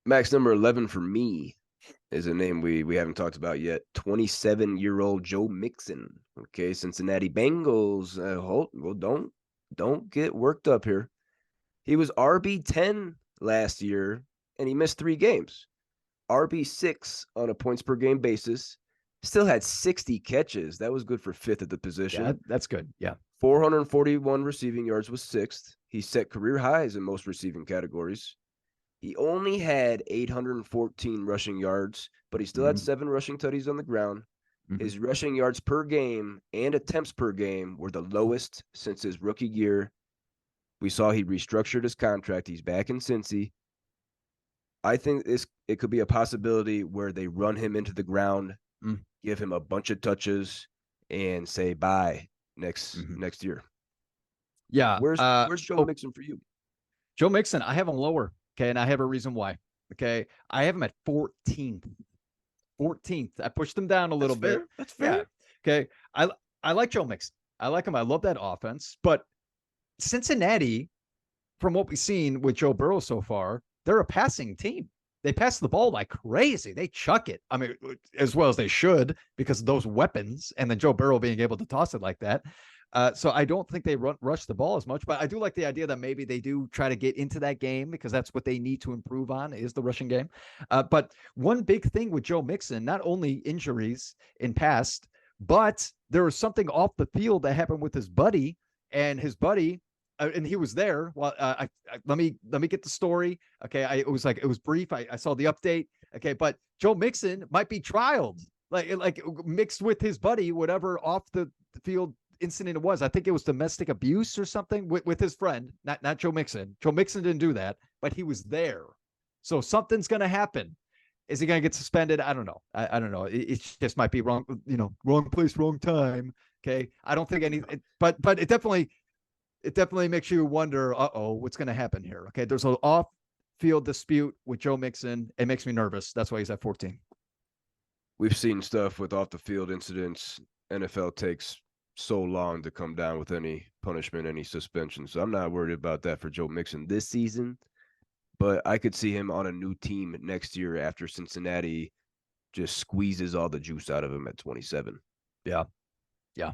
Max number 11 for me is a name we haven't talked about yet. 27-year-old Joe Mixon. Okay, Cincinnati Bengals. Don't get worked up here. He was RB10 last year, and he missed 3 games. RB6 on a points per game basis. Still had 60 catches. That was good for fifth at the Yeah, position. that's good. Yeah. 441 receiving yards was sixth. He set career highs in most receiving categories. He only had 814 rushing yards, but he still had Mm-hmm. 7 rushing tutties on the ground. Mm-hmm. His rushing yards per game and attempts per game were the lowest since his rookie year. We saw he restructured his contract. He's back in Cincy. I think it could be a possibility where they run him into the ground, give him a bunch of touches, and say bye Mm-hmm. next year. Yeah. Where's Joe Mixon for you? Joe Mixon, I have him lower. Okay. And I have a reason why. Okay. I have him at 14th. 14th. I pushed him down a little bit. That's Yeah. fair. Okay. I like Joe Mixon. I like him. I love that offense. But Cincinnati, from what we've seen with Joe Burrow so far, they're a passing team. They pass the ball like crazy. They chuck it. I mean, as well as they should because of those weapons, and then Joe Burrow being able to toss it like that. So I don't think they rush the ball as much, but I do like the idea that maybe they do try to get into that game because that's what they need to improve on is the rushing game. But one big thing with Joe Mixon, not only injuries in past, but there was something off the field that happened with his buddy, and his buddy and he was there. Well, let me get the story. Okay, it was brief. I saw the update. Okay, but Joe Mixon might be trialed, like mixed with his buddy, whatever off the field incident it was. I think it was domestic abuse or something with his friend, not Joe Mixon. Joe Mixon didn't do that, but he was there. So something's gonna happen. Is he gonna get suspended? I don't know. I don't know. It just might be wrong. Wrong place, wrong time. Okay, I don't think but it definitely makes you wonder, what's going to happen here? Okay, there's an off-field dispute with Joe Mixon. It makes me nervous. That's why he's at 14. We've seen stuff with off the field incidents. NFL takes so long to come down with any punishment, any suspension. So I'm not worried about that for Joe Mixon this season. But I could see him on a new team next year after Cincinnati just squeezes all the juice out of him at 27. Yeah. Yeah.